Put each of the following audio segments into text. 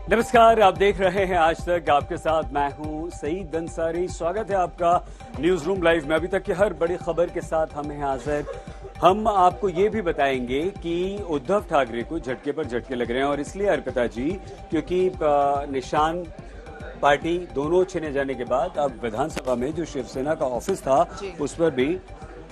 नमस्कार, आप देख रहे हैं आज तक। आपके साथ मैं हूं सईद अंसारी। स्वागत है आपका न्यूज रूम लाइव में। अभी तक की हर बड़ी खबर के साथ हम हैं हाजिर। हम आपको ये भी बताएंगे कि उद्धव ठाकरे को झटके पर झटके लग रहे हैं, और इसलिए अर्पिता जी, क्योंकि निशान पार्टी दोनों छिने जाने के बाद अब विधानसभा में जो शिवसेना का ऑफिस था उस पर भी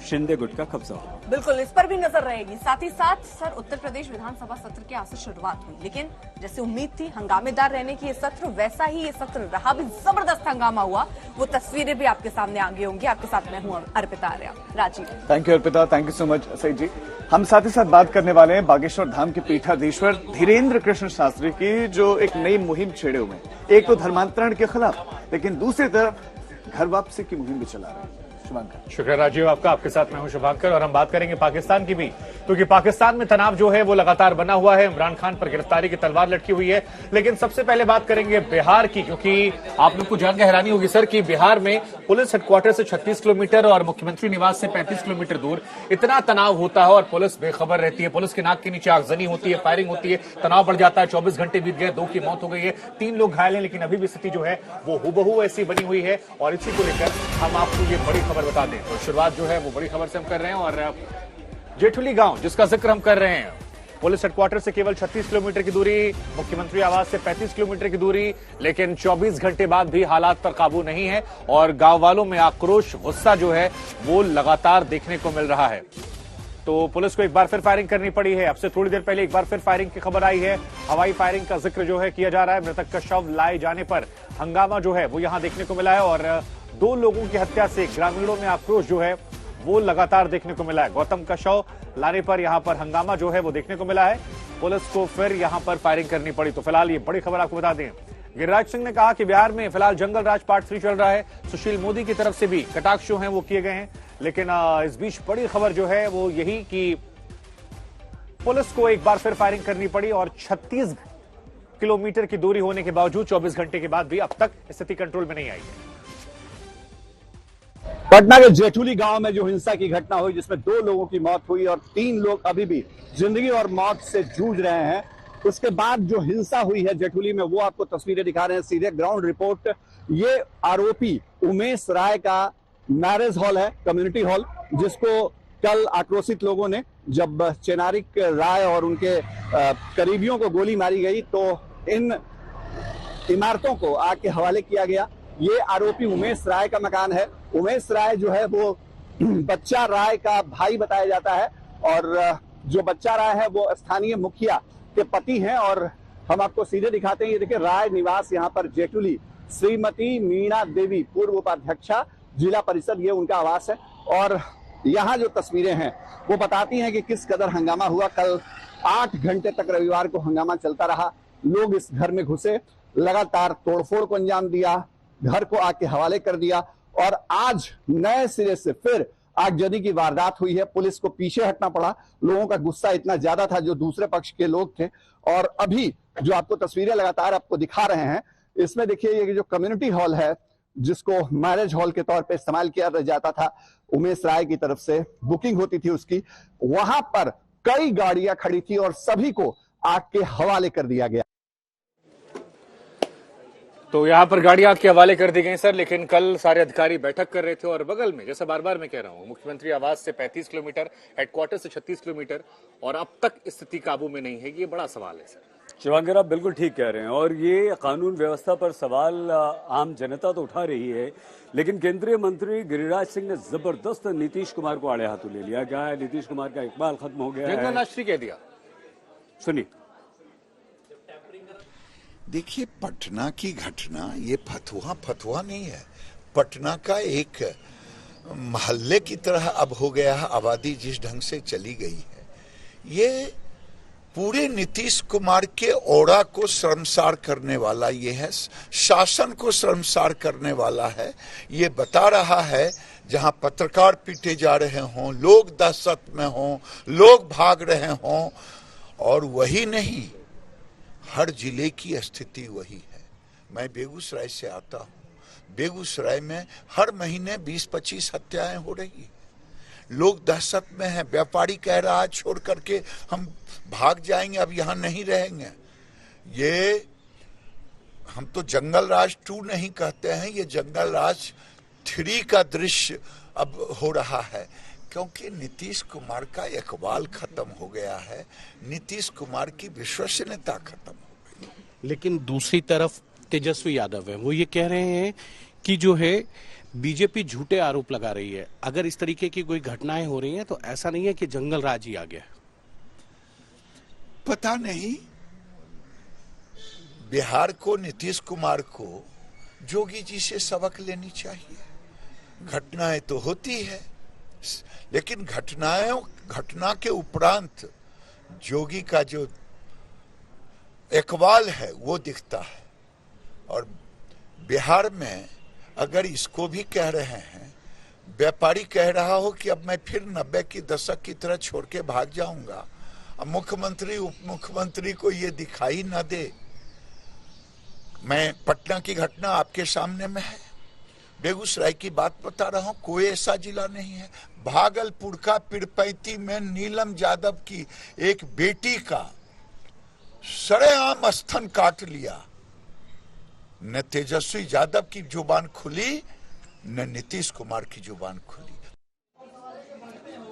शिंदे गुट का कब्जा हो। बिल्कुल, इस पर भी नजर रहेगी। साथ ही साथ सर, उत्तर प्रदेश विधानसभा सत्र की आज से शुरुआत हुई, लेकिन जैसे उम्मीद थी हंगामेदार रहने की ये सत्र, वैसा ही ये सत्र रहा भी। जबरदस्त हंगामा हुआ, वो तस्वीरें भी आपके सामने आगे होंगी। आपके साथ मैं हूं Arpita Arya. Rajiv, thank you Arpita, thank you so much Saeed ji. हम साथ ही साथ बात करने वाले हैं बागेश्वर धाम के पीठाधीश्वर धीरेन्द्र कृष्ण शास्त्री की, जो एक नई मुहिम छेड़े हुए हैं। एक तो धर्मांतरण के खिलाफ, लेकिन दूसरी तरफ घर वापसी की मुहिम भी चला रहे हैं। शुक्रिया राजीव आपका। आपके साथ मैं हूं शुभांकर, और हम बात करेंगे पाकिस्तान की भी, क्योंकि पाकिस्तान में तनाव जो है वो लगातार बना हुआ है। इमरान खान पर गिरफ्तारी की तलवार लटकी हुई है। लेकिन सबसे पहले बात करेंगे बिहार की, क्योंकि आप लोग को जानकर हैरानी होगी सर कि बिहार में पुलिस हेडक्वार्टर से 36 किलोमीटर और मुख्यमंत्री निवास से 35 किलोमीटर दूर इतना तनाव होता है और पुलिस बेखबर रहती है। पुलिस के नाक के नीचे आगजनी होती है, फायरिंग होती है, तनाव बढ़ जाता है। 24 घंटे बीत गए, 2 की मौत हो गई है, 3 लोग घायल हैं, लेकिन अभी भी स्थिति जो है वो हुबहू ऐसी बनी हुई है। और इसी को लेकर हम आपको ये बड़ी खबर बता दें। तो शुरुआत जो है वो बड़ी खबर से हम कर रहे हैं, और जेठुली गांव जिसका जिक्र हम कर रहे हैं, पुलिस हेडक्वार्टर से केवल 36 किलोमीटर की दूरी, मुख्यमंत्री आवास से 35 किलोमीटर की दूरी, लेकिन 24 घंटे बाद भी हालात पर काबू नहीं है। और गांव वालों में आक्रोश, गुस्सा जो है वो लगातार देखने को मिल रहा है। तो पुलिस को एक बार फिर फायरिंग करनी पड़ी है। अब से थोड़ी देर पहले एक बार फिर फायरिंग की खबर आई है। हवाई फायरिंग का जिक्र जो है किया जा रहा है। मृतक का शव लाए जाने पर हंगामा जो है वो यहां देखने को मिला है, और 2 लोगों की हत्या से ग्रामीणों में आक्रोश जो है वो लगातार देखने को मिला है। गौतम का शव लाने पर यहां पर हंगामा जो है वो देखने को मिला है। पुलिस को फिर यहां पर फायरिंग करनी पड़ी। तो फिलहाल ये बड़ी खबर आपको बता दें, गिरिराज सिंह ने कहा कि बिहार में फिलहाल जंगल राज पार्ट 3 चल रहा है। सुशील मोदी की तरफ से भी कटाक्ष जो हैं वो किए गए हैं। लेकिन इस बीच बड़ी खबर जो है वो यही कि पुलिस को एक बार फिर फायरिंग करनी पड़ी, और 36 किलोमीटर की दूरी होने के बावजूद 24 घंटे के बाद भी अब तक स्थिति कंट्रोल में नहीं आई है। पटना के जेठुली गांव में जो हिंसा की घटना हुई, जिसमें 2 लोगों की मौत हुई और 3 लोग अभी भी जिंदगी और मौत से जूझ रहे हैं, उसके बाद जो हिंसा हुई है जेठुली में, वो आपको तस्वीरें दिखा रहे हैं, सीधे ग्राउंड रिपोर्ट। ये आरोपी उमेश राय का मैरिज हॉल है, कम्युनिटी हॉल, जिसको कल आक्रोशित लोगों ने, जब चेनारिक राय और उनके करीबियों को गोली मारी गई, तो इन इमारतों को आग के हवाले किया गया। ये आरोपी उमेश राय का मकान है। उमेश राय जो है वो बच्चा राय का भाई बताया जाता है, और जो बच्चा राय है वो स्थानीय मुखिया के पति हैं। और हम आपको सीधे दिखाते हैं, ये देखिए राय निवास यहाँ पर जेठुली, श्रीमती मीणा देवी पूर्व उपाध्यक्षा जिला परिषद, ये उनका आवास है। और यहाँ जो तस्वीरें हैं वो बताती हैं कि किस कदर हंगामा हुआ। कल 8 घंटे तक रविवार को हंगामा चलता रहा। लोग इस घर में घुसे, लगातार तोड़फोड़ को अंजाम दिया, घर को आग के हवाले कर दिया, और आज नए सिरे से फिर आगजनी की वारदात हुई है। पुलिस को पीछे हटना पड़ा। लोगों का गुस्सा इतना ज्यादा था, जो दूसरे पक्ष के लोग थे। और अभी जो आपको तस्वीरें लगातार आपको दिखा रहे हैं, इसमें देखिए ये जो कम्युनिटी हॉल है, जिसको मैरिज हॉल के तौर पे इस्तेमाल किया जाता था, उमेश राय की तरफ से बुकिंग होती थी उसकी, वहां पर कई गाड़ियां खड़ी थी और सभी को आग के हवाले कर दिया गया। तो यहाँ पर गाड़ियां आग के हवाले कर दी गई सर, लेकिन कल सारे अधिकारी बैठक कर रहे थे, और बगल में, जैसे बार बार मैं कह रहा हूँ, मुख्यमंत्री आवास से 35 किलोमीटर, हेडक्वार्टर से 36 किलोमीटर, और अब तक स्थिति काबू में नहीं है। ये बड़ा सवाल है सर। शिवांकर, आप बिल्कुल ठीक कह रहे हैं, और ये कानून व्यवस्था पर सवाल आम जनता तो उठा रही है, लेकिन केंद्रीय मंत्री गिरिराज सिंह ने जबरदस्त नीतीश कुमार को आड़े हाथों ले लिया। क्या है, नीतीश कुमार का इकबाल खत्म हो गया है, राष्ट्रीय कह दिया। सुनिए। देखिए, पटना की घटना ये फतुहा नहीं है। पटना का एक मोहल्ले की तरह अब हो गया है। आबादी जिस ढंग से चली गई है, ये पूरे नीतीश कुमार के औरा को शर्मसार करने वाला ये है, शासन को शर्मसार करने वाला है। ये बता रहा है, जहां पत्रकार पीटे जा रहे हों, लोग दहशत में हों, लोग भाग रहे हों, और वही नहीं, हर जिले की स्थिति वही है। मैं बेगूसराय से आता हूं। बेगूसराय में हर महीने 20-25 हत्याएं हो रही है। लोग दहशत में हैं। व्यापारी कह रहा है छोड़ करके हम भाग जाएंगे, अब यहां नहीं रहेंगे। ये हम तो जंगल राज 2 नहीं कहते हैं, ये जंगल राज 3 का दृश्य अब हो रहा है, क्योंकि नीतीश कुमार का इकबाल खत्म हो गया है, नीतीश कुमार की विश्वसनीयता खत्म हो गई। लेकिन दूसरी तरफ तेजस्वी यादव है, वो ये कह रहे हैं कि जो है बीजेपी झूठे आरोप लगा रही है। अगर इस तरीके की कोई घटनाएं हो रही हैं तो ऐसा नहीं है कि जंगल राज ही आ गया। पता नहीं, बिहार को, नीतीश कुमार को जोगी जी से सबक लेनी चाहिए। घटनाएं तो होती है, लेकिन घटना के उपरांत जोगी का जो इकबाल है वो दिखता है। और बिहार में अगर इसको भी कह रहे हैं, व्यापारी कह रहा हो कि अब मैं फिर 90 की दशक की तरह छोड़ के भाग जाऊंगा, अब मुख्यमंत्री उप मुख्यमंत्री को ये दिखाई न दे। मैं पटना की घटना आपके सामने में है, बेगूसराय की बात बता रहा हूं, कोई ऐसा जिला नहीं है। भागलपुर का पिरपैती में नीलम यादव की एक बेटी का सरेआम स्तन काट लिया। न तेजस्वी यादव की जुबान खुली, न नीतीश कुमार की जुबान खुली।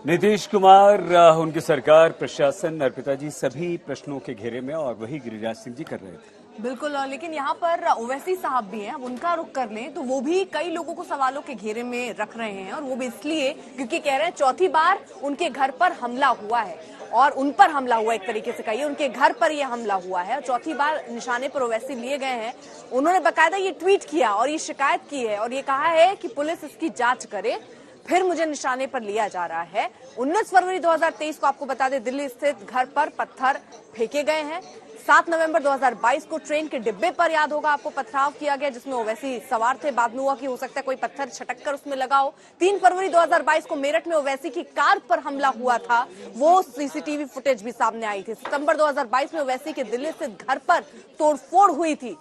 नीतीश कुमार, उनकी सरकार, प्रशासन, अर्पिता जी सभी प्रश्नों के घेरे में, और वही गिरिराज सिंह जी कर रहे थे। बिल्कुल, लेकिन यहाँ पर ओवैसी साहब भी हैं। अब उनका रुख कर लें तो वो भी कई लोगों को सवालों के घेरे में रख रहे हैं, और वो भी इसलिए क्योंकि कह रहे हैं चौथी बार उनके घर पर हमला हुआ है, और उन पर हमला हुआ, एक तरीके से कहिए उनके घर पर यह हमला हुआ है, और चौथी बार निशाने पर ओवैसी लिए गए हैं। उन्होंने बकायदा ये ट्वीट किया और ये शिकायत की है, और ये कहा है कि पुलिस इसकी जांच करे, फिर मुझे निशाने पर लिया जा रहा है। 19 फरवरी 2023 को आपको बता दें, दिल्ली स्थित घर पर पत्थर फेंके गए हैं। 7 नवंबर 2022 को ट्रेन के डिब्बे पर, याद होगा आपको, पथराव किया गया जिसमें ओवैसी सवार थे। बाद में हुआ कि हो सकता है कोई पत्थर छटक कर उसमें लगा हो। 3 फरवरी 2022 को मेरठ में ओवैसी की कार पर हमला हुआ था, वो सीसीटीवी फुटेज भी सामने आई थी। सितंबर 2022 में ओवैसी के दिल्ली स्थित घर पर तोड़फोड़ हुई थी।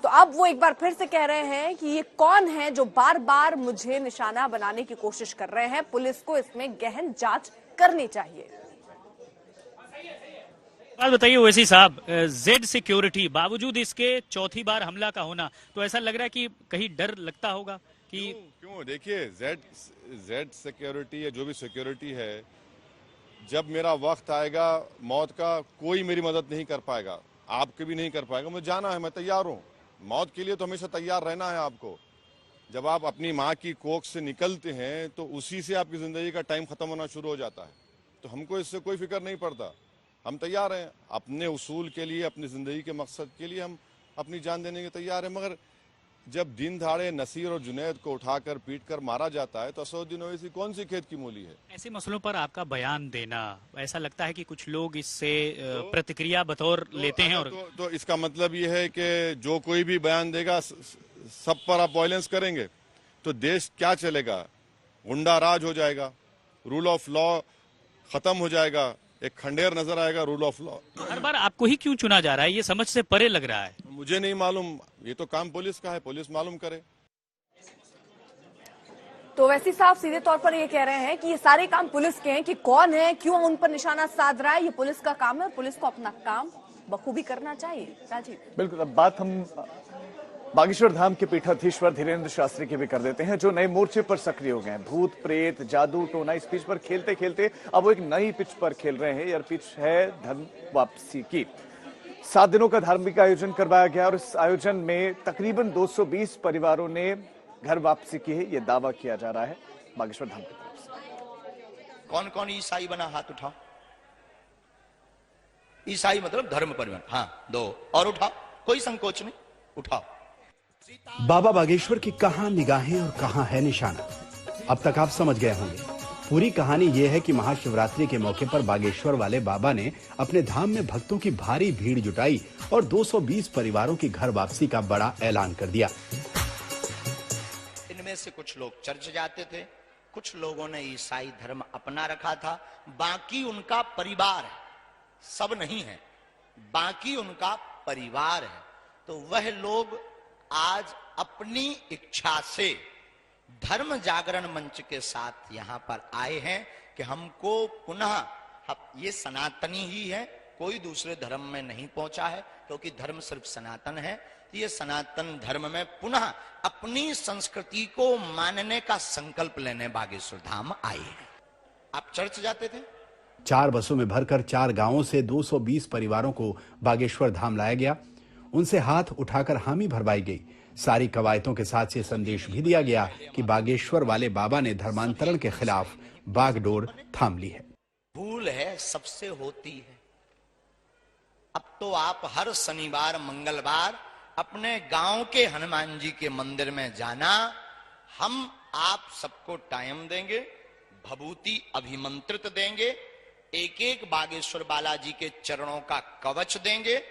तो अब वो एक बार फिर से कह रहे हैं कि ये कौन है जो बार बार मुझे निशाना बनाने की कोशिश कर रहे हैं, पुलिस को इसमें गहन जांच करनी चाहिए। बात बताइए ओवैसी साहब, जेड सिक्योरिटी बावजूद इसके चौथी बार हमला का होना, तो ऐसा लग रहा है कि कहीं डर लगता होगा कि क्यों? देखिए, जेड सिक्योरिटी या जो भी सिक्योरिटी है, जब मेरा वक्त आएगा मौत का, कोई मेरी मदद नहीं कर पाएगा, आपके भी नहीं कर पाएगा। मुझे जाना है, मैं तैयार हूँ। मौत के लिए तो हमेशा तैयार रहना है आपको। जब आप अपनी माँ की कोख से निकलते हैं तो उसी से आपकी जिंदगी का टाइम खत्म होना शुरू हो जाता है। तो हमको इससे कोई फिक्र नहीं पड़ता, हम तैयार हैं अपने उसूल के लिए, अपनी जिंदगी के मकसद के लिए हम अपनी जान देने के तैयार हैं। मगर जब दिन दहाड़े नसीर और जुनैद को उठाकर पीट कर मारा जाता है तो असदुद्दीन ओवैसी कौन सी खेत की मूली है? ऐसे मसलों पर आपका बयान देना, ऐसा लगता है कि कुछ लोग इससे प्रतिक्रिया बतौर लेते हैं, और तो इसका मतलब ये है कि जो कोई भी बयान देगा सब पर आप वायलेंस करेंगे तो देश क्या चलेगा? गुंडा राज हो जाएगा, रूल ऑफ लॉ खत्म हो जाएगा, एक खंडेर नजर आएगा रूल ऑफ लॉ। हर बार आपको ही क्यों चुना जा रहा है? ये समझ से परे लग रहा है। मुझे नहीं मालूम, ये तो काम पुलिस का है, पुलिस मालूम करे। तो वैसे साहब सीधे तौर पर ये कह रहे हैं कि ये सारे काम पुलिस के हैं, कि कौन है, क्यों उन पर निशाना साध रहा है, ये पुलिस का काम है और पुलिस को अपना काम बखूबी करना चाहिए। राजीव, बिल्कुल। अब बात हम बागेश्वर धाम के पीठाधीश्वर धीरेन्द्र शास्त्री की भी कर देते हैं, जो नए मोर्चे पर सक्रिय हो गए हैं। भूत प्रेत जादू टोना इस पिच पर खेलते खेलते अब वो एक नई पिच पर खेल रहे हैं। यह पिच है धर्म वापसी की। 7 दिनों का धार्मिक आयोजन करवाया गया और इस आयोजन में तकरीबन 220 परिवारों ने घर वापसी की है, ये दावा किया जा रहा है बागेश्वर धाम की तरफ से। कौन कौन ईसाई बना, हाथ उठाओ। ईसाई मतलब धर्म परिवर्तन, हाँ 2 और उठाओ, कोई संकोच नहीं, उठाओ। बाबा बागेश्वर की कहां निगाहें और कहां है निशाना, अब तक आप समझ गए होंगे। पूरी कहानी यह है कि महाशिवरात्रि के मौके पर बागेश्वर वाले बाबा ने अपने धाम में भक्तों की भारी भीड़ जुटाई और 220 परिवारों की घर वापसी का बड़ा ऐलान कर दिया। इनमें से कुछ लोग चर्च जाते थे, कुछ लोगों ने ईसाई धर्म अपना रखा था, बाकी उनका परिवार है, सब नहीं है, बाकी उनका परिवार है। तो वह लोग आज अपनी इच्छा से धर्म जागरण मंच के साथ यहां पर आए हैं कि हमको पुनः, ये सनातनी ही है, कोई दूसरे धर्म में नहीं पहुंचा है, क्योंकि धर्म सिर्फ सनातन है। ये सनातन धर्म में पुनः अपनी संस्कृति को मानने का संकल्प लेने बागेश्वर धाम आए हैं। आप चर्च जाते थे? 4 बसों में भरकर 4 गांवों से 220 परिवारों को बागेश्वर धाम लाया गया। उनसे हाथ उठाकर हामी भरवाई गई। सारी कवायतों के साथ ये संदेश भी दिया गया कि बागेश्वर वाले बाबा ने धर्मांतरण के खिलाफ बागडोर थाम ली है। भूल है सबसे होती है। अब तो आप हर शनिवार मंगलवार अपने गांव के हनुमान जी के मंदिर में जाना। हम आप सबको टाइम देंगे, भभूति अभिमंत्रित देंगे, एक एक बागेश्वर बालाजी के चरणों का कवच देंगे।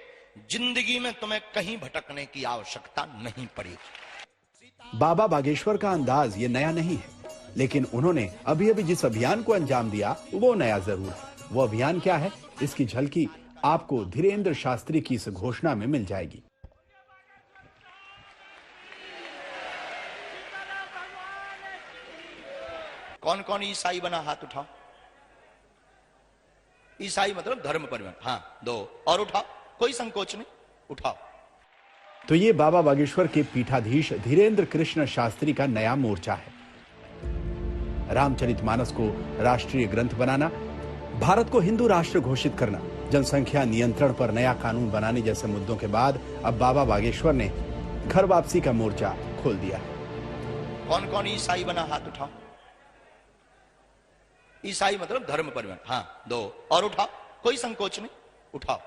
जिंदगी में तुम्हें कहीं भटकने की आवश्यकता नहीं पड़ेगी। बाबा बागेश्वर का अंदाज ये नया नहीं है, लेकिन उन्होंने अभी अभी जिस अभियान को अंजाम दिया वो नया जरूर है। वो अभियान क्या है, इसकी झलकी आपको धीरेन्द्र शास्त्री की इस घोषणा में मिल जाएगी। कौन कौन ईसाई बना, हाथ उठाओ। ईसाई मतलब धर्म परिवर्तन। हाँ, 2 और उठाओ, कोई संकोच नहीं, उठाओ। तो ये बाबा बागेश्वर के पीठाधीश धीरेन्द्र कृष्ण शास्त्री का नया मोर्चा है। रामचरितमानस को राष्ट्रीय ग्रंथ बनाना, भारत को हिंदू राष्ट्र घोषित करना, जनसंख्या नियंत्रण पर नया कानून बनाने जैसे मुद्दों के बाद अब बाबा बागेश्वर ने घर वापसी का मोर्चा खोल दिया है। कौन कौन ईसाई बना, हाथ उठाओ। ईसाई मतलब धर्म परिवर्तन। हाँ, 2 और उठाओ, कोई संकोच नहीं, उठाओ।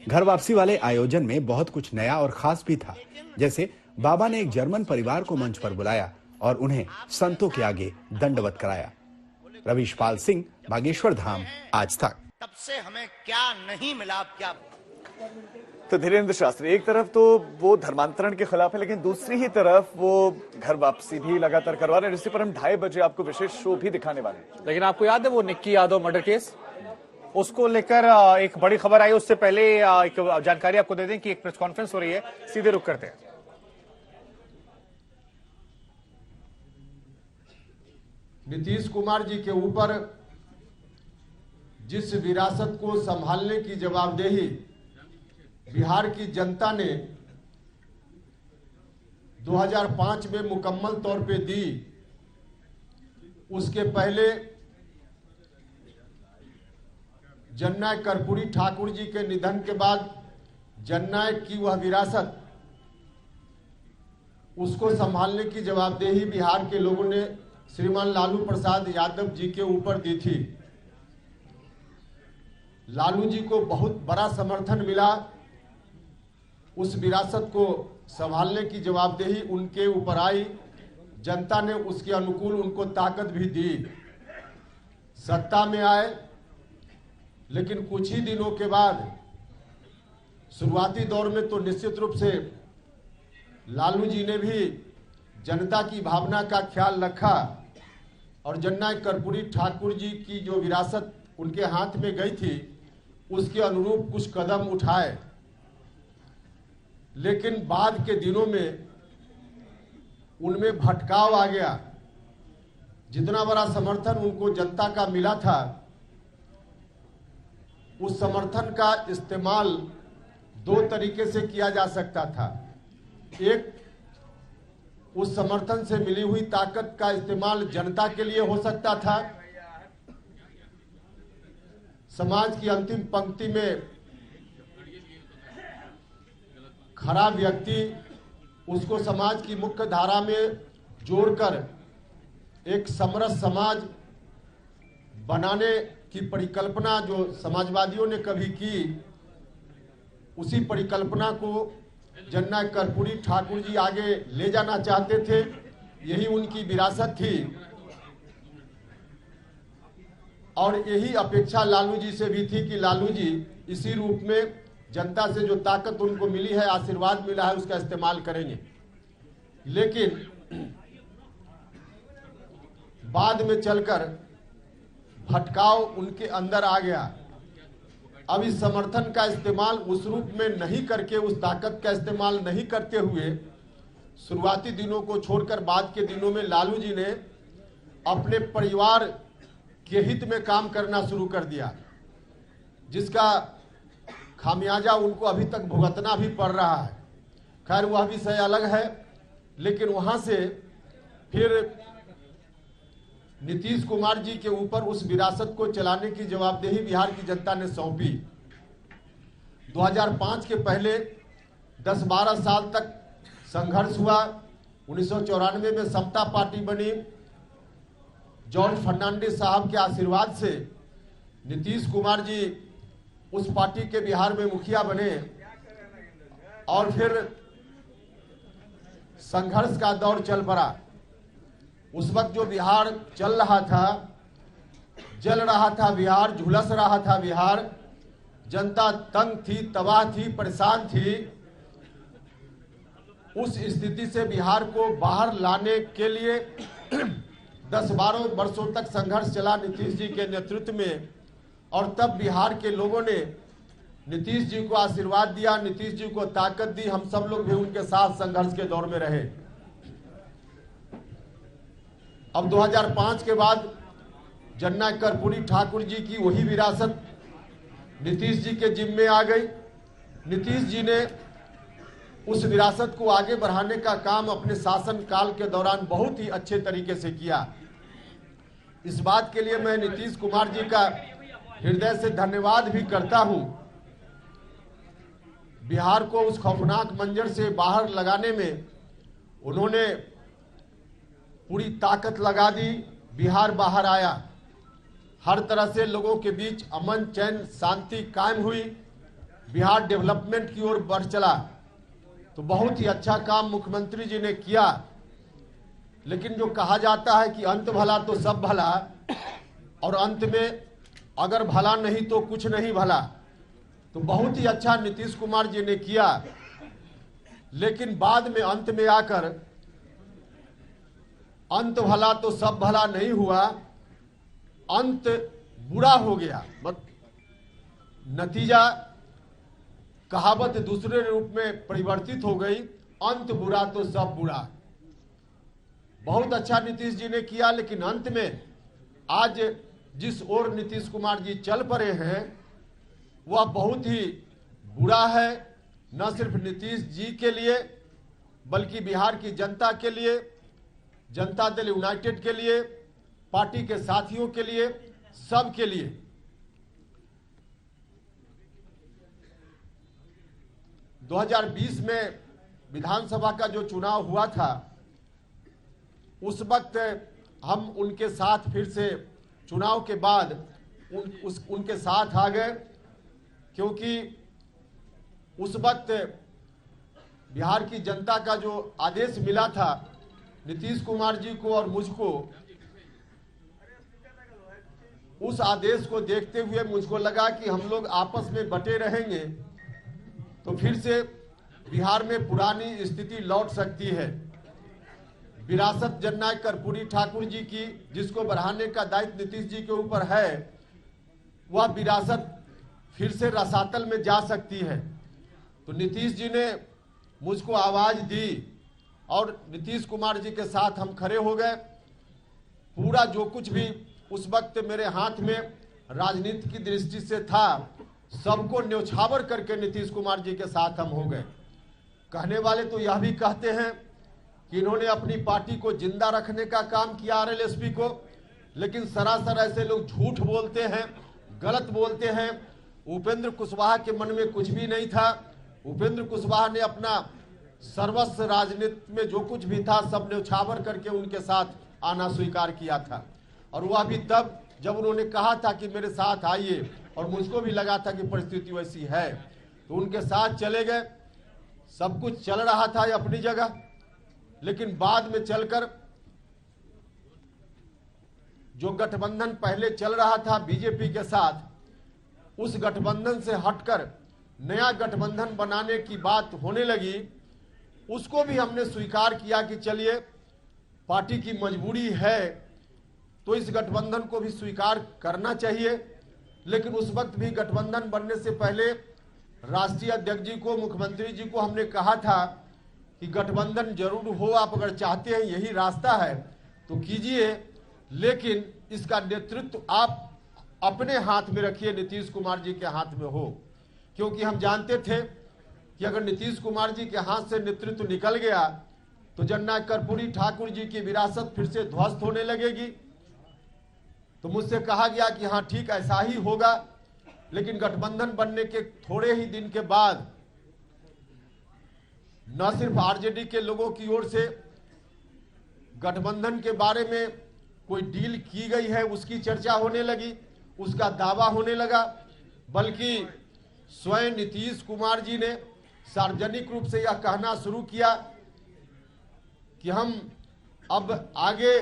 घर वापसी वाले आयोजन में बहुत कुछ नया और खास भी था। जैसे बाबा ने एक जर्मन परिवार को मंच पर बुलाया और उन्हें संतों के आगे दंडवत कराया। रविशपाल सिंह, बागेश्वर धाम, आज तक। तब से हमें क्या नहीं मिला, क्या। तो धीरेन्द्र शास्त्री एक तरफ तो वो धर्मांतरण के खिलाफ है, लेकिन दूसरी ही तरफ वो घर वापसी भी लगातार करवा रहे हैं, जिससे पर हम 2:30 बजे आपको विशेष शो भी दिखाने वाले हैं। लेकिन आपको याद है वो निक्की यादव मर्डर केस, उसको लेकर एक बड़ी खबर आई। उससे पहले एक जानकारी आपको दे दें कि एक प्रेस कॉन्फ्रेंस हो रही है, सीधे रुक करते हैं। नीतीश कुमार जी के ऊपर जिस विरासत को संभालने की जवाबदेही बिहार की जनता ने 2005 में मुकम्मल तौर पे दी, उसके पहले जननायक कर्पूरी ठाकुर जी के निधन के बाद जननायक की वह विरासत, उसको संभालने की जवाबदेही बिहार के लोगों ने श्रीमान लालू प्रसाद यादव जी के ऊपर दी थी। लालू जी को बहुत बड़ा समर्थन मिला। उस विरासत को संभालने की जवाबदेही उनके ऊपर आई। जनता ने उसके अनुकूल उनको ताकत भी दी, सत्ता में आए। लेकिन कुछ ही दिनों के बाद शुरुआती दौर में तो निश्चित रूप से लालू जी ने भी जनता की भावना का ख्याल रखा और जननायक कर्पूरी ठाकुर जी की जो विरासत उनके हाथ में गई थी उसके अनुरूप कुछ कदम उठाए। लेकिन बाद के दिनों में उनमें भटकाव आ गया। जितना बड़ा समर्थन उनको जनता का मिला था, उस समर्थन का इस्तेमाल 2 तरीके से किया जा सकता था। एक, उस समर्थन से मिली हुई ताकत का इस्तेमाल जनता के लिए हो सकता था। समाज की अंतिम पंक्ति में खड़ा व्यक्ति, उसको समाज की मुख्य धारा में जोड़कर एक समरस समाज बनाने की परिकल्पना जो समाजवादियों ने कभी की, उसी परिकल्पना को जननायक कर्पूरी ठाकुर जी आगे ले जाना चाहते थे। यही उनकी विरासत थी और यही अपेक्षा लालू जी से भी थी कि लालू जी इसी रूप में जनता से जो ताकत उनको मिली है, आशीर्वाद मिला है, उसका इस्तेमाल करेंगे। लेकिन बाद में चलकर भटकाव उनके अंदर आ गया। अब इस समर्थन का इस्तेमाल उस रूप में नहीं करके, उस ताकत का इस्तेमाल नहीं करते हुए, शुरुआती दिनों को छोड़कर बाद के दिनों में लालू जी ने अपने परिवार के हित में काम करना शुरू कर दिया। जिसका खामियाजा उनको अभी तक भुगतना भी पड़ रहा है। खैर वह विषय अलग है, लेकिन वहां से फिर नीतीश कुमार जी के ऊपर उस विरासत को चलाने की जवाबदेही बिहार की जनता ने सौंपी। 2005 के पहले 10-12 साल तक संघर्ष हुआ। 1994 में समता पार्टी बनी। जॉर्ज फर्नांडिस साहब के आशीर्वाद से नीतीश कुमार जी उस पार्टी के बिहार में मुखिया बने और फिर संघर्ष का दौर चल पड़ा। उस वक्त जो बिहार चल रहा था, जल रहा था बिहार, झुलस रहा था बिहार, जनता तंग थी, तबाह थी, परेशान थी। उस स्थिति से बिहार को बाहर लाने के लिए 10-12 वर्षों तक संघर्ष चला नीतीश जी के नेतृत्व में। और तब बिहार के लोगों ने नीतीश जी को आशीर्वाद दिया, नीतीश जी को ताकत दी। हम सब लोग भी उनके साथ संघर्ष के दौर में रहे। अब 2005 के बाद जननायक कर्पूरी ठाकुर जी की वही विरासत नीतीश जी के जिम्मे आ गई। नीतीश जी ने उस विरासत को आगे बढ़ाने का काम अपने शासन काल के दौरान बहुत ही अच्छे तरीके से किया। इस बात के लिए मैं नीतीश कुमार जी का हृदय से धन्यवाद भी करता हूं। बिहार को उस खौफनाक मंजर से बाहर लगाने में उन्होंने पूरी ताकत लगा दी। बिहार बाहर आया, हर तरह से लोगों के बीच अमन चैन शांति कायम हुई, बिहार डेवलपमेंट की ओर बढ़ चला। तो बहुत ही अच्छा काम मुख्यमंत्री जी ने किया। लेकिन जो कहा जाता है कि अंत भला तो सब भला, और अंत में अगर भला नहीं तो कुछ नहीं भला, तो बहुत ही अच्छा नीतीश कुमार जी ने किया। लेकिन बाद में अंत में आकर अंत भला तो सब भला नहीं हुआ, अंत बुरा हो गया। नतीजा कहावत दूसरे रूप में परिवर्तित हो गई, अंत बुरा तो सब बुरा। बहुत अच्छा नीतीश जी ने किया, लेकिन अंत में आज जिस ओर नीतीश कुमार जी चल पड़े हैं वह बहुत ही बुरा है। न सिर्फ नीतीश जी के लिए बल्कि बिहार की जनता के लिए, जनता दल यूनाइटेड के लिए, पार्टी के साथियों के लिए, सब के लिए। – 2020 में विधानसभा का जो चुनाव हुआ था, उस वक्त हम उनके साथ फिर से चुनाव के बाद उनके साथ आ गए, क्योंकि उस वक्त बिहार की जनता का जो आदेश मिला था नीतीश कुमार जी को और मुझको, उस आदेश को देखते हुए मुझको लगा कि हम लोग आपस में बटे रहेंगे तो फिर से बिहार में पुरानी स्थिति लौट सकती है। विरासत जननायक कर्पूरी ठाकुर जी की, जिसको बढ़ाने का दायित्व नीतीश जी के ऊपर है, वह विरासत फिर से रसातल में जा सकती है। तो नीतीश जी ने मुझको आवाज दी और नीतीश कुमार जी के साथ हम खड़े हो गए। पूरा जो कुछ भी उस वक्त मेरे हाथ में राजनीति की दृष्टि से था, सबको न्यौछावर करके नीतीश कुमार जी के साथ हम हो गए। कहने वाले तो यह भी कहते हैं कि इन्होंने अपनी पार्टी को जिंदा रखने का काम किया आरएलएसपी को, लेकिन सरासर ऐसे लोग झूठ बोलते हैं, गलत बोलते हैं। उपेंद्र कुशवाहा के मन में कुछ भी नहीं था। उपेंद्र कुशवाहा ने अपना सर्वस्व राजनीति में जो कुछ भी था सब न्यौछावर करके उनके साथ आना स्वीकार किया था। और वह भी तब जब उन्होंने कहा था कि मेरे साथ आइए, और मुझको भी लगा था कि परिस्थिति वैसी है, तो उनके साथ चले गए। सब कुछ चल रहा था अपनी जगह, लेकिन बाद में चलकर जो गठबंधन पहले चल रहा था बीजेपी के साथ, उस गठबंधन से हटकर नया गठबंधन बनाने की बात होने लगी। उसको भी हमने स्वीकार किया कि चलिए पार्टी की मजबूरी है तो इस गठबंधन को भी स्वीकार करना चाहिए। लेकिन उस वक्त भी गठबंधन बनने से पहले राष्ट्रीय अध्यक्ष जी को, मुख्यमंत्री जी को हमने कहा था कि गठबंधन जरूर हो, आप अगर चाहते हैं यही रास्ता है तो कीजिए, लेकिन इसका नेतृत्व आप अपने हाथ में रखिए, नीतीश कुमार जी के हाथ में हो। क्योंकि हम जानते थे कि अगर नीतीश कुमार जी के हाथ से नेतृत्व निकल गया तो जननायक कर्पूरी ठाकुर जी की विरासत फिर से ध्वस्त होने लगेगी। तो मुझसे कहा गया कि हाँ ठीक ऐसा ही होगा, लेकिन गठबंधन बनने के थोड़े ही दिन के बाद न सिर्फ आरजेडी के लोगों की ओर से गठबंधन के बारे में कोई डील की गई है उसकी चर्चा होने लगी, उसका दावा होने लगा, बल्कि स्वयं नीतीश कुमार जी ने सार्वजनिक रूप से यह कहना शुरू किया कि हम अब आगे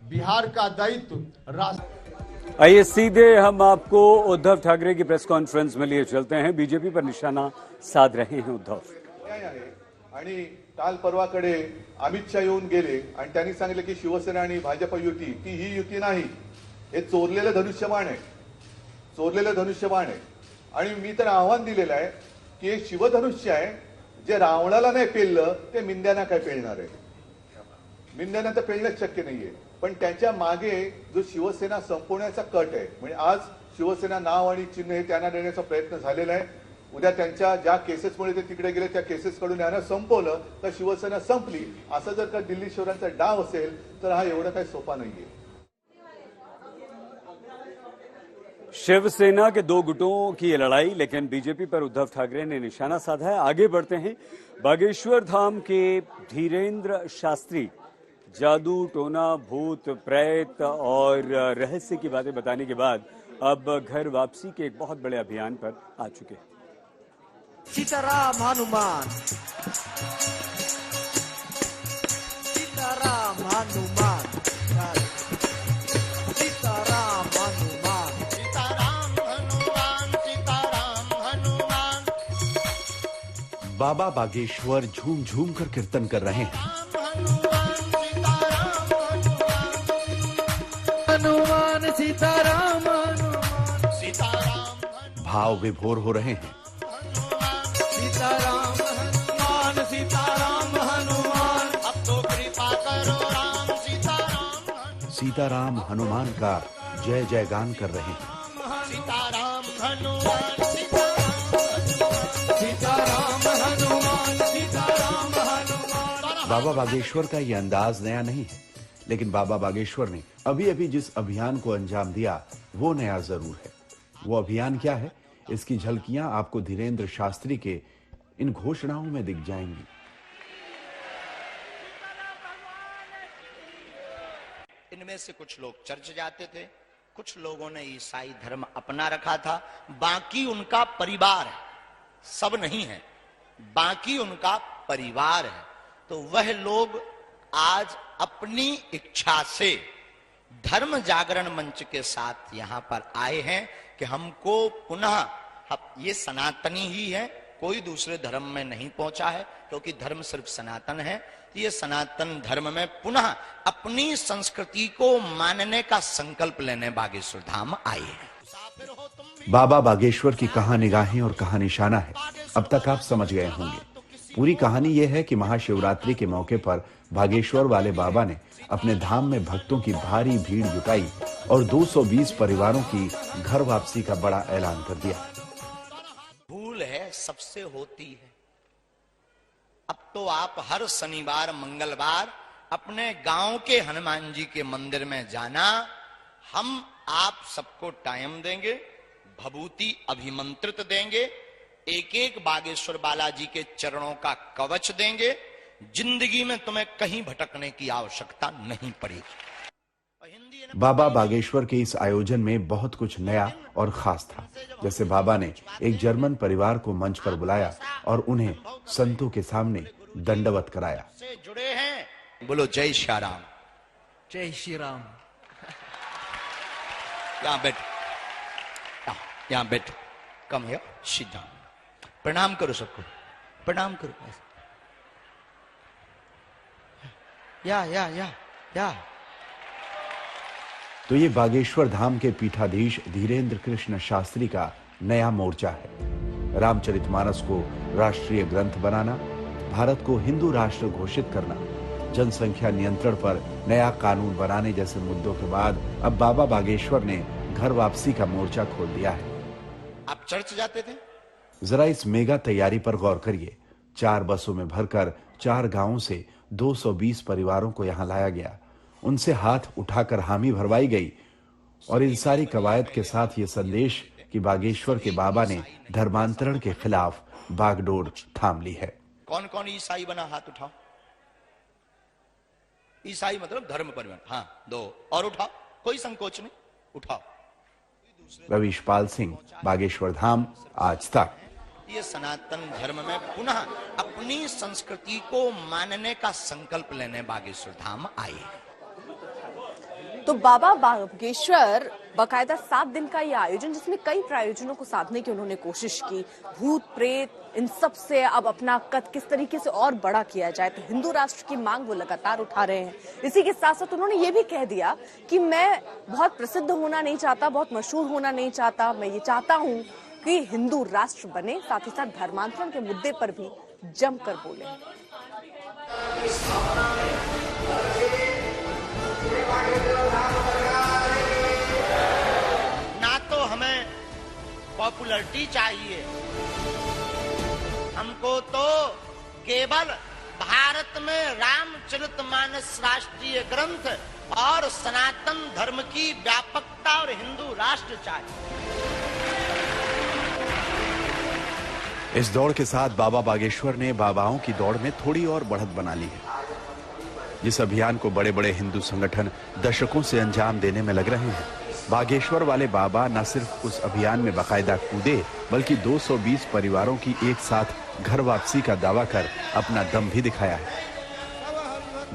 बिहार का दायित्व राष्ट्र। आइए सीधे हम आपको उद्धव ठाकरे की प्रेस कॉन्फ्रेंस में लिए चलते हैं। बीजेपी पर निशाना साध रहे हैं उद्धव। आणि काल परवाकडे अमित शाह येऊन गेले आणि त्यांनी सांगितले की शिवसेना आणि भाजप युती ती ही युती नाही, हे चोरलेलं धनुष्यबाण आहे, चोरलेलं धनुष्यबाण आहे। आणि मी तर आव्हान दिलेलं आहे की हे शिवधनुष्य आहे, जे रावणाला नाही पेललं ते मिंद्यांना काय पेलणार आहे? मिंद्यांना तर पेलणंच शक्य नाहीये। पण त्याच्या मागे जो शिवसेना संपवण्याचा कट आहे, म्हणजे आज शिवसेना नाव आणि चिन्ह हे त्यांना देण्याचा प्रयत्न झालेला आहे। उद्या त्यांच्या ज्या केसेसमुळे ते तिकडे गेले त्या केसेसकडून यांना संपवलं तर शिवसेना संपली, असं जर का दिल्ली शहरांचा डाव असेल तर हा एवढा काही सोपा नाहीये। शिवसेना के दो गुटों की ये लड़ाई, लेकिन बीजेपी पर उद्धव ठाकरे ने निशाना साधा है। आगे बढ़ते हैं। बागेश्वर धाम के धीरेन्द्र शास्त्री जादू, टोना, भूत, प्रेत और रहस्य की बातें बताने के बाद अब घर वापसी के एक बहुत बड़े अभियान पर आ चुके हैं। सीताराम हनुमान, सीताराम हनुमान, सीताराम हनुमान, सीताराम हनुमान, सीताराम हनुमान। बाबा बागेश्वर झूम झूम कर कीर्तन कर रहे हैं। हनुमान सीताराम हनुमान, सीताराम भाव विभोर हो रहे हैं। सीताराम हनुमान, सीताराम हनुमान, अब तो कृपा करो राम, सीताराम सीताराम हनुमान का जय जयगान कर रहे हैं। सीताराम हनुमान, सीताराम हनुमान, सीताराम हनुमान। बाबा बागेश्वर का ये अंदाज नया नहीं है, लेकिन बाबा बागेश्वर ने अभी अभी जिस अभियान को अंजाम दिया वो नया जरूर है। वो अभियान क्या है, इसकी झलकियां आपको धीरेन्द्र शास्त्री के इन घोषणाओं में दिख जाएंगी। इनमें से कुछ लोग चर्च जाते थे, कुछ लोगों ने ईसाई धर्म अपना रखा था, बाकी उनका परिवार है, सब नहीं है, बाकी उनका परिवार है। तो वह लोग आज अपनी इच्छा से धर्म जागरण मंच के साथ यहां पर आए हैं कि हमको पुनः, ये सनातनी ही है, कोई दूसरे धर्म में नहीं पहुंचा है, क्योंकि धर्म सिर्फ सनातन है। ये सनातन धर्म में पुनः अपनी संस्कृति को मानने का संकल्प लेने बागेश्वर धाम आए हैं। बाबा बागेश्वर की कहां निगाहें और कहां निशाना है, अब तक आप समझ गए होंगे। पूरी कहानी यह है कि महाशिवरात्रि के मौके पर बागेश्वर वाले बाबा ने अपने धाम में भक्तों की भारी भीड़ जुटाई और 220 परिवारों की घर वापसी का बड़ा ऐलान कर दिया। भूल है सबसे होती है। अब तो आप हर शनिवार मंगलवार अपने गांव के हनुमान जी के मंदिर में जाना, हम आप सबको टाइम देंगे, भभूति अभिमंत्रित देंगे, एक एक बागेश्वर बालाजी के चरणों का कवच देंगे। जिंदगी में तुम्हें कहीं भटकने की आवश्यकता नहीं पड़ेगी। बाबा बागेश्वर के इस आयोजन में बहुत कुछ नया और खास था। जैसे बाबा ने एक जर्मन परिवार को मंच पर बुलाया और उन्हें संतों के सामने दंडवत कराया। से जुड़े हैं, बोलो जय श्री राम। जय श्री राम। यहाँ बैठ, यहाँ बैठ, कम हियर, सिट डाउन। प्रणाम करो सबको, प्रणाम करो। या तो ये बागेश्वर धाम के पीठाधीश धीरेन्द्र कृष्ण शास्त्री का नया मोर्चा है। रामचरितमानस को राष्ट्रीय ग्रंथ बनाना, भारत को हिंदू राष्ट्र घोषित करना, जनसंख्या नियंत्रण पर नया कानून बनाने जैसे मुद्दों के बाद अब बाबा बागेश्वर ने घर वापसी का मोर्चा खोल दिया है। आप चर्च जाते थे? जरा इस मेगा तैयारी पर गौर करिए। 4 बसों में भरकर 4 गांवों से 220 परिवारों को यहां लाया गया, उनसे हाथ उठाकर हामी भरवाई गई और इन सारी कवायद के साथ ये संदेश कि बागेश्वर के बाबा ने धर्मांतरण के खिलाफ बागडोर थाम ली है। कौन कौन ईसाई बना, हाथ उठाओ। ईसाई मतलब धर्म परिवर्तन। हाँ, 2 और उठाओ, कोई संकोच नहीं, उठाओ। रवीशपाल सिंह, बागेश्वर धाम, आज तक। ये सनातन धर्म में पुनः अपनी संस्कृति को मानने का संकल्प लेने बागेश्वर धाम आए। तो बाबा बागेश्वर बाकायदा 7 दिन का ये आयोजन, जिसमें कई प्रायोजनों को साधने की उन्होंने कोशिश की, भूत प्रेत इन सब से अब अपना कद किस तरीके से और बड़ा किया जाए, तो हिंदू राष्ट्र की मांग वो लगातार उठा रहे हैं। इसी के साथ साथ उन्होंने ये भी कह दिया कि मैं बहुत प्रसिद्ध होना नहीं चाहता, बहुत मशहूर होना नहीं चाहता, मैं ये चाहता हूँ कि हिंदू राष्ट्र बने, साथ ही साथ धर्मांतरण के मुद्दे पर भी जमकर बोले। ना तो हमें पॉपुलैरिटी चाहिए, हमको तो केवल भारत में रामचरितमानस राष्ट्रीय ग्रंथ और सनातन धर्म की व्यापकता और हिंदू राष्ट्र चाहिए। इस दौड़ के साथ बाबा बागेश्वर ने बाबाओं की दौड़ में थोड़ी और बढ़त बना ली है। जिस अभियान को बड़े बड़े हिंदू संगठन दशकों से अंजाम देने में लग रहे हैं, बागेश्वर वाले बाबा न सिर्फ उस अभियान में बाकायदा कूदे, बल्कि 220 परिवारों की एक साथ घर वापसी का दावा कर अपना दम भी दिखाया है।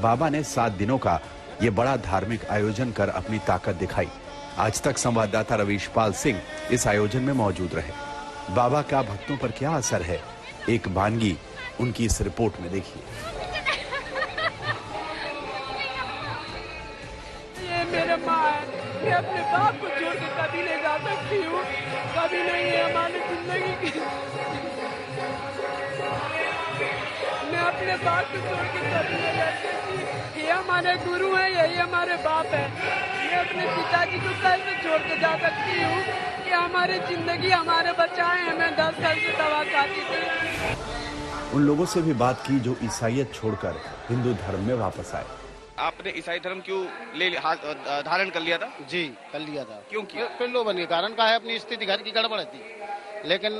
बाबा ने 7 दिनों का ये बड़ा धार्मिक आयोजन कर अपनी ताकत दिखाई। आज तक संवाददाता रवीशपाल सिंह इस आयोजन में मौजूद रहे। बाबा का भक्तों पर क्या असर है, एक बानगी उनकी इस रिपोर्ट में देखिए। ये मेरे माँ है, मैं अपने बाप को छोड़ के कभी नहीं जा सकती हूँ, कभी नहीं है हमारी जिंदगी की। मैं अपने बाप को छोड़ के कभी नहीं जा सकती। ये हमारे गुरु हैं, यही हमारे बाप है। मैं अपने पिताजी को कैसे छोड़ के जा सकती हूँ कि हमारी जिंदगी हमारे बचाए हैं। मैं 10 साल से दवा खाती थी। उन लोगों से भी बात की जो ईसाईयत छोड़कर हिंदू धर्म में वापस आए। आपने ईसाई धर्म क्यों धारण कर लिया था? जी, कर लिया था। क्यों किया? प्रलोभन के कारण का है, अपनी स्थिति घर की गड़बड़ थी, लेकिन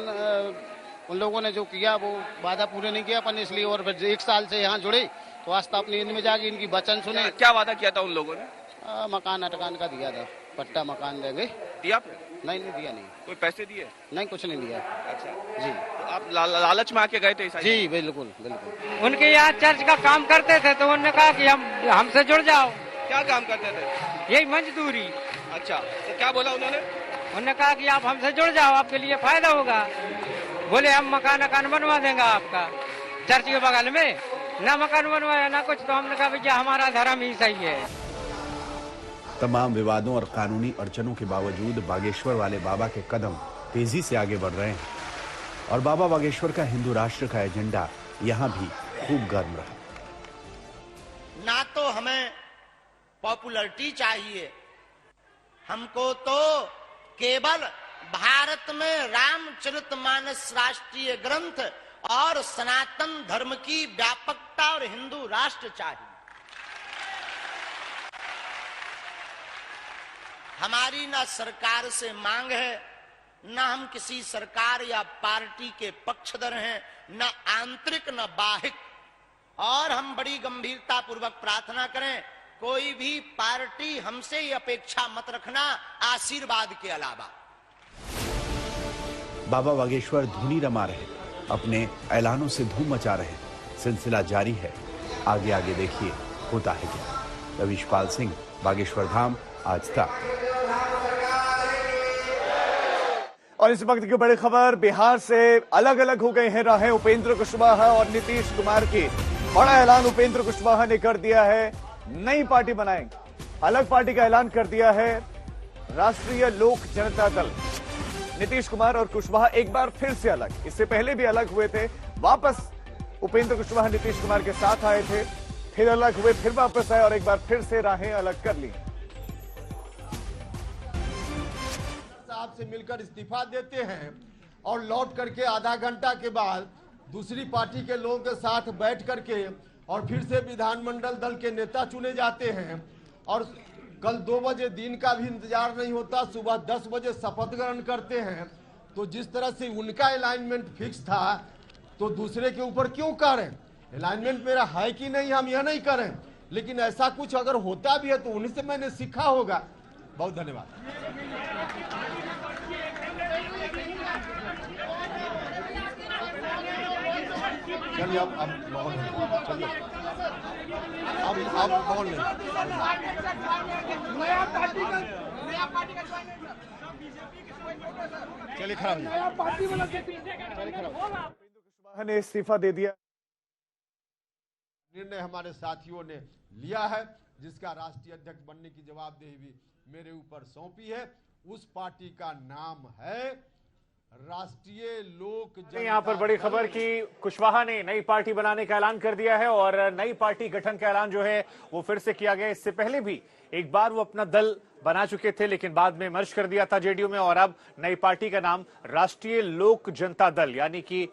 उन लोगों ने जो किया वो वादा पूरे नहीं किया अपन, इसलिए और फिर 1 साल से यहाँ जुड़े तो आस्था अपनी नींद में जागी, इनकी वचन सुने। क्या वादा किया था उन लोगों ने? मकान अटकान का दिया था, पट्टा मकान देंगे। दिया? नहीं दिया नहीं। कोई पैसे दिए? नहीं, कुछ नहीं दिया। अच्छा जी। तो आप लालच में आके गए थे ईसाई? जी, बिल्कुल बिल्कुल। उनके यहाँ चर्च का काम करते थे तो उन्होंने कहा कि हमसे जुड़ जाओ। क्या काम करते थे? यही मजदूरी। अच्छा, तो क्या बोला उन्होंने? उन्होंने कहा कि आप हमसे जुड़ जाओ, आपके लिए फायदा होगा। बोले हम मकान बनवा देंगे आपका चर्च के बगल में। ना मकान बनवाया ना कुछ, तो हमने कहा भैया हमारा धर्म ही सही है। तमाम विवादों और कानूनी अड़चनों के बावजूद बागेश्वर वाले बाबा के कदम तेजी से आगे बढ़ रहे हैं और बाबा बागेश्वर का हिंदू राष्ट्र का एजेंडा यहाँ भी खूब गर्म रहा। ना तो हमें पॉपुलैरिटी चाहिए, हमको तो केवल भारत में रामचरितमानस राष्ट्रीय ग्रंथ और सनातन धर्म की व्यापकता और हिंदू राष्ट्र चाहिए। हमारी ना सरकार से मांग है, ना हम किसी सरकार या पार्टी के पक्षधर हैं, ना आंतरिक न बाहिक। और हम बड़ी गंभीरता पूर्वक प्रार्थना करें, कोई भी पार्टी हमसे ये अपेक्षा मत रखना आशीर्वाद के अलावा। बाबा बागेश्वर धुनी रमा रहे, अपने ऐलानों से धूम मचा रहे। सिलसिला जारी है, आगे आगे देखिए होता है क्या। रवीशपाल सिंह, बागेश्वर धाम, आज तक। और इस वक्त की बड़ी खबर, बिहार से अलग अलग हो गए हैं राहें उपेंद्र कुशवाहा और नीतीश कुमार की। बड़ा ऐलान उपेंद्र कुशवाहा ने कर दिया है, नई पार्टी बनाएंगे। अलग पार्टी का ऐलान कर दिया है राष्ट्रीय लोक जनता दल। नीतीश कुमार और कुशवाहा एक बार फिर से अलग, इससे पहले भी अलग हुए थे, वापस उपेंद्र कुशवाहा नीतीश कुमार के साथ आए थे, फिर अलग हुए, फिर वापस आए और एक बार फिर से राहें अलग कर ली। साहब से मिलकर इस्तीफा देते हैं और लौट करके आधा घंटा के बाद दूसरी पार्टी के लोगों के साथ बैठ करके और फिर से विधानमंडल दल के नेता चुने जाते हैं और कल 2 बजे दिन का भी इंतजार नहीं होता, सुबह 10 बजे शपथ ग्रहण करते हैं। तो जिस तरह से उनका अलाइनमेंट फिक्स था तो दूसरे के ऊपर क्यों करें? अलाइनमेंट मेरा है कि नहीं, हम यह नहीं करें, लेकिन ऐसा कुछ अगर होता भी है तो उन्हीं से मैंने सीखा होगा। बहुत धन्यवाद। चलिए अब माहौल चलिए अब माहौल नहीं। चलिए खड़ा ने इस्तीफा दे दिया। निर्णय हमारे साथियों ने लिया है जिसका राष्ट्रीय अध्यक्ष बनने की जवाबदेही भी मेरे ऊपर सौंपी है। उस पार्टी का नाम है राष्ट्रीय लोक जनता। यहाँ पर बड़ी खबर कि कुशवाहा ने नई पार्टी बनाने का ऐलान कर दिया है और नई पार्टी गठन का ऐलान जो है वो फिर से किया गया। इससे पहले भी एक बार वो अपना दल बना चुके थे लेकिन बाद में मर्ज कर दिया था जेडीयू में और अब नई पार्टी का नाम राष्ट्रीय लोक जनता दल यानी कि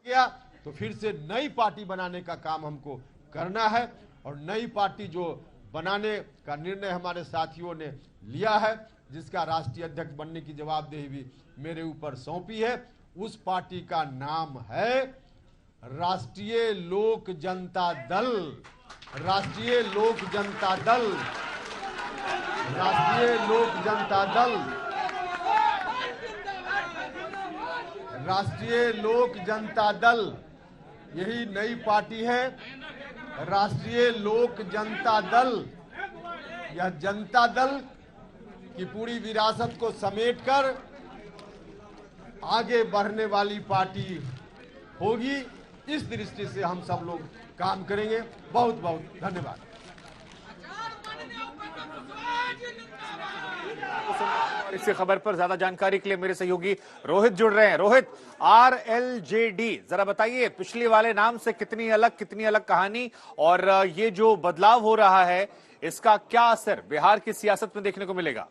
किया तो फिर से नई पार्टी बनाने का काम हमको करना है और नई पार्टी जो बनाने का निर्णय हमारे साथियों ने लिया है जिसका राष्ट्रीय अध्यक्ष बनने की जवाबदेही भी मेरे ऊपर सौंपी है। उस पार्टी का नाम है राष्ट्रीय लोक जनता दल। राष्ट्रीय लोक जनता दल। राष्ट्रीय लोक जनता दल। राष्ट्रीय लोक जनता दल यही नई पार्टी है। राष्ट्रीय लोक जनता दल यह जनता दल की पूरी विरासत को समेटकर आगे बढ़ने वाली पार्टी होगी। इस दृष्टि से हम सब लोग काम करेंगे। बहुत बहुत धन्यवाद। इस खबर पर ज्यादा जानकारी के लिए मेरे सहयोगी रोहित जुड़ रहे हैं। रोहित, RLJD जरा बताइए पिछले वाले नाम से कितनी अलग कहानी और ये जो बदलाव हो रहा है इसका क्या असर बिहार की सियासत में देखने को मिलेगा?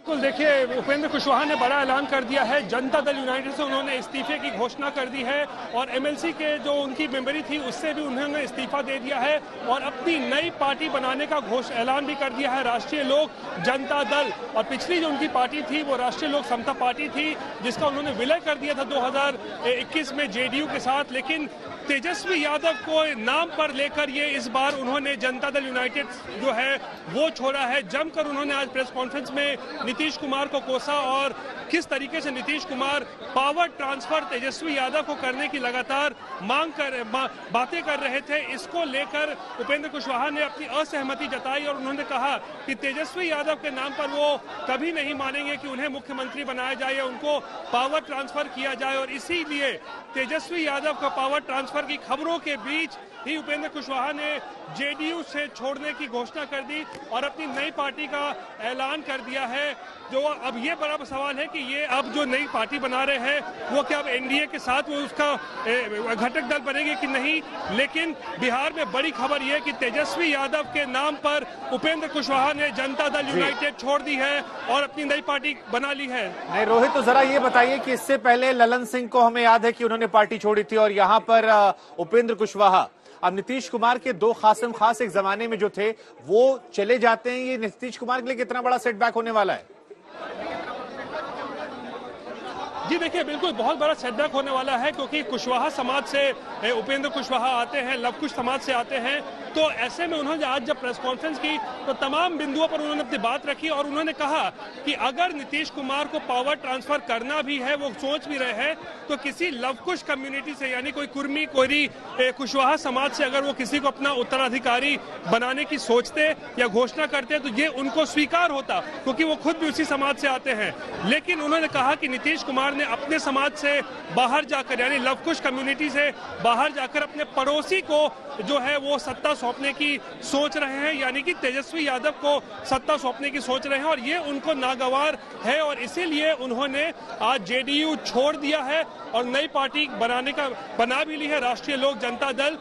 बिल्कुल, देखिए उपेंद्र कुशवाहा ने बड़ा ऐलान कर दिया है। जनता दल यूनाइटेड से उन्होंने इस्तीफे की घोषणा कर दी है और MLC के जो उनकी मेंबरी थी उससे भी उन्होंने इस्तीफा दे दिया है और अपनी नई पार्टी बनाने का ऐलान भी कर दिया है, राष्ट्रीय लोक जनता दल। और पिछली जो उनकी पार्टी थी वो राष्ट्रीय लोक समता पार्टी थी जिसका उन्होंने विलय कर दिया था 2021 में जेडीयू के साथ। लेकिन तेजस्वी यादव को नाम पर लेकर ये इस बार उन्होंने जनता दल यूनाइटेड जो है वो छोड़ा है। जमकर उन्होंने आज प्रेस कॉन्फ्रेंस में नीतीश कुमार को कोसा और किस तरीके से नीतीश कुमार पावर ट्रांसफर तेजस्वी यादव को करने की लगातार बातें कर रहे थे, इसको लेकर उपेंद्र कुशवाहा ने अपनी असहमति जताई और उन्होंने कहा कि तेजस्वी यादव के नाम पर वो कभी नहीं मानेंगे कि उन्हें मुख्यमंत्री बनाया जाए या उनको पावर ट्रांसफर किया जाए। और इसीलिए तेजस्वी यादव को पावर ट्रांसफर की खबरों के बीच ही उपेंद्र कुशवाहा ने जेडीयू से छोड़ने की घोषणा कर दी और अपनी नई पार्टी का ऐलान कर दिया है। जो अब ये बड़ा सवाल है कि ये अब जो नई पार्टी बना रहे हैं वो क्या अब एनडीए के साथ वो उसका घटक दल बनेगी कि नहीं। लेकिन बिहार में बड़ी खबर ये कि तेजस्वी यादव के नाम पर उपेंद्र कुशवाहा ने जनता दल यूनाइटेड छोड़ दी है और अपनी नई पार्टी बना ली है। नहीं रोहित, तो जरा ये बताइए कि इससे पहले ललन सिंह को हमें याद है कि उन्होंने पार्टी छोड़ी थी और यहाँ पर उपेंद्र कुशवाहा, अब नीतीश कुमार के दो खासिम खास एक जमाने में जो थे वो चले जाते हैं। ये नीतीश कुमार के लिए कितना बड़ा सेटबैक होने वाला है? जी देखिए, बिल्कुल बहुत बड़ा सेटबैक होने वाला है क्योंकि कुशवाहा समाज से उपेंद्र कुशवाहा आते हैं, लवकुश समाज से आते हैं। तो ऐसे में उन्होंने आज जब प्रेस कॉन्फ्रेंस की तो तमाम बिंदुओं पर उन्होंने अपनी बात रखी और उन्होंने कहा कि अगर नीतीश कुमार को पावर ट्रांसफर करना भी है, वो सोच भी रहे हैं, तो किसी लवकुश कम्युनिटी से यानी कोई कुर्मी कोरी कुशवाहा समाज से अगर वो किसी को अपना उत्तराधिकारी बनाने की सोचते या घोषणा करते तो ये उनको स्वीकार होता क्योंकि वो खुद भी उसी समाज से आते हैं। लेकिन उन्होंने कहा कि नीतीश कुमार ने अपने समाज से बाहर जाकर यानी लवकुश कम्युनिटी से बाहर जाकर अपने पड़ोसी को जो है वो सत्ता सौंपने की सोच रहे हैं, यानी कि तेजस्वी यादव को सत्ता सौंपने की सोच रहे हैं और ये उनको नागवार है और इसीलिए उन्होंने आज जेडीयू छोड़ दिया है और नई पार्टी बना भी ली है, राष्ट्रीय लोक जनता दल।